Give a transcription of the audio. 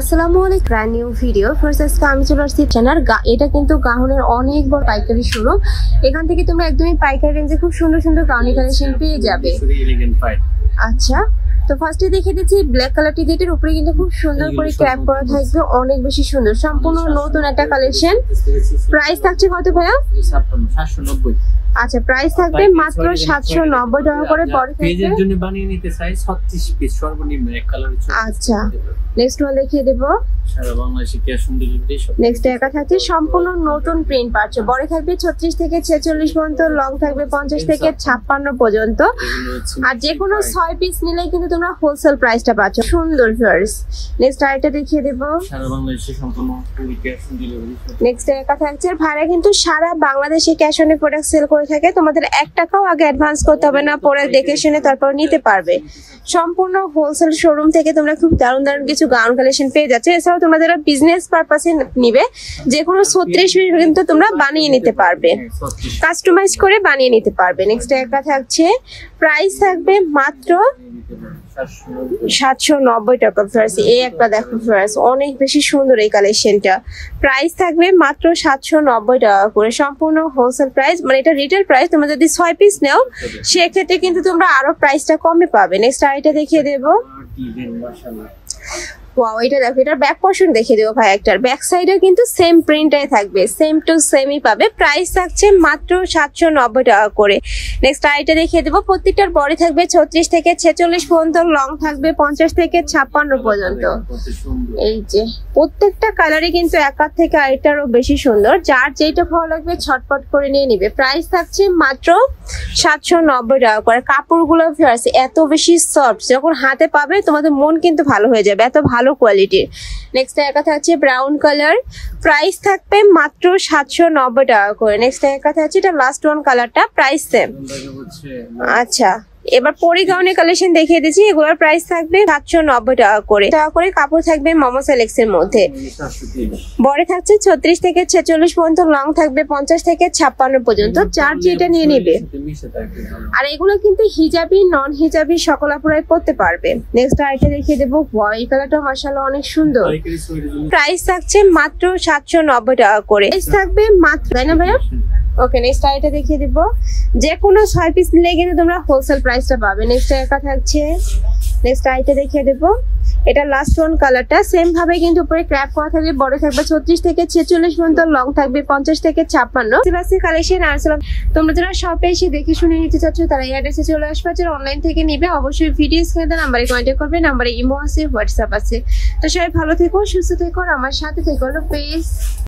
আসসালামু আলাইকুম, brand new video first আজকে আমি চলে আসছি চ্যানেল। এটা কিন্তু গাউনের অনেক বড় পাইকারি শোরুম। এখান থেকে তোমরা একদমই পাইকারি রেঞ্জে খুব সুন্দর সুন্দর গাউনি কালেকশন পেয়ে যাবে। আচ্ছা, তো ফার্স্টে দেখে দিচ্ছি ব্ল্যাক কালারটি, যেটার উপরে কিন্তু খুব সুন্দর করে ক্র্যাপ করা থাকবে, অনেক বেশি সুন্দর, সম্পূর্ণ নতুন একটা কালেকশন। প্রাইস থাকছে কত ভাইয়া? 790। আচ্ছা, প্রাইস থাকবে মাত্র 790 টাকা করে। পরে পেজের জন্য বানিয়ে নিতে চাই 36 পিস সর্বনিম্ন এক কালার। আচ্ছা, নেক্সট ওয়ান দেখিয়ে দেব। সারা বাংলাদেশে ক্যাশ অন ডেলিভারি। নেক্সট একা থাকছে সম্পূর্ণ নতুন প্রিন্ট পাচ্ছে। বড় থাকবে 36 থেকে 46 পর্যন্ত, লং থাকবে 50 থেকে 56 পর্যন্ত। আর যে কোনো 6 পিস নিলে কিন্তু তোমরা হোলসেল প্রাইসটা পাচ্ছ। সুন্দর ভিউয়ার্স, নেক্সট আইটা দেখিয়ে দেব। সারা বাংলাদেশে সম্পূর্ণ full cash on delivery. Next একা থাকছে ভাড়া কিন্তু সারা বাংলাদেশে ক্যাশ অনে প্রোডাক্ট সেল করে থাকে। তোমাদের 1 টাকাও আগে অ্যাডভান্স করতে হবে না, প্রোডাক্ট দেখে শুনে তারপর নিতে পারবে। সম্পূর্ণ হোলসেল শোরুম থেকে তোমরা খুব দারুণ দারুণ কিছু গাউন কালেকশন পেয়ে যাচ্ছে। এছাড়াও তোমরা যারা বিজনেস পারপাসে নিবে, যে কোনো 36 পিস কিন্তু তোমরা বানিয়ে নিতে পারবে, কাস্টমাইজ করে বানিয়ে নিতে পারবে। নেক্সট একটা থাকছে, প্রাইস থাকবে মাত্র 790 টাকা। ফ্রেন্ডস, এই একটা দেখো ফ্রেন্ডস, অনেক বেশি সুন্দর এই কালেকশনটা। প্রাইস থাকবে মাত্র 790 টাকা করে, সম্পূর্ণ হোলসেল প্রাইস, মানে এটা রিটেল প্রাইস। তোমরা যদি 6 পিস নাও সেক্ষেত্রে কিন্তু তোমরা আরো প্রাইসটা কমে পাবে। নেক্সট আইটা দেখিয়ে দেবো। ওয়াও, এটা দেখো, এটার ব্যাক পোরশন দেখিয়ে দেবো ভাই। একটার ব্যাক সাইডে কিন্তু সেম প্রিন্টটাই থাকবে, সেম টু সেমই পাবে। প্রাইস থাকছে মাত্র 790 টাকা করে। নেক্সট আইটা দেখিয়ে দেবো। প্রত্যেকটার বডি থাকবে 36 থেকে 46 পর্যন্ত, লং থাকবে 50 থেকে 56 পর্যন্ত। এই যে প্রত্যেকটা কালারই কিন্তু একার থেকে আরেকটারও বেশি সুন্দর। যার যেটা ভালো লাগবে ছটপট করে নিয়ে নিবে। প্রাইস থাকছে মাত্র 790 টাকা করে। কাপড়গুলো এত বেশি সফট, যখন হাতে পাবে তোমাদের মন কিন্তু ভালো হয়ে যাবে, এত ভালো কোয়ালিটির। নেক্সট একা থাকছে ব্রাউন কালার, প্রাইস থাকবে মাত্র 790 টাকা করে। নেক্সট একা থাকছে, এটা লাস্ট ওয়ান কালারটা, প্রাইস সেম। আচ্ছা, এবার পরি গাউনের কালেকশন দেখিয়ে দিচ্ছি। এগুলোর প্রাইস থাকবে 790 টাকা করে। কাপড় থাকবে মোমো সেলেক্সের মধ্যে। বড় থাকছে 36 থেকে 46 পর্যন্ত, লং থাকবে 50 থেকে 56 পর্যন্ত। যার যেটা নিয়ে নিবে। আর এগুলো কিন্তু হিজাবি, নন হিজাবি সকল আপুরাই পরতে পারবে। নেক্সট আইটা দেখিয়ে দেবো। এই কালারটা মাশাআল্লাহ অনেক সুন্দর। প্রাইস থাকছে মাত্র 790 টাকা করে। প্রাইস থাকবে মাত্র, তাই না ভাইয়া? ওকে, নেক্সট আইটা দেখিয়ে দিব। যে কোনো 6 পিস নিলে কিন্তু তোমরা হোলসেল প্রাইসটা পাবে। নেক্সট একা থাকছে, নেক্সট আইটা দেখিয়ে দেব। এটা লাস্ট ওয়ান কালারটা, সেম ভাবে কিন্তু উপরে ক্র্যাপ করা থাকবে। বড় থাকবে 36 থেকে 46 পর্যন্ত, লং থাকবে 50 থেকে 56। সিলাসের কালেকশন আসলাম। তোমরা যারা শপে এসে দেখে শুনে নিতে চাচ্ছ তারা এই অ্যাড্রেসে চলে আসবে। যারা অনলাইন থেকে নিবে অবশ্যই ভিডিও স্ক্রিনে দেওয়া নাম্বারে কন্ট্যাক্ট করবে। নাম্বারে ইমো আছে, হোয়াটসঅ্যাপ আছে। তো সবাই ভালো থেকো, সুস্থ থেকো, আর আমার সাথে থেকো। প্লিজ।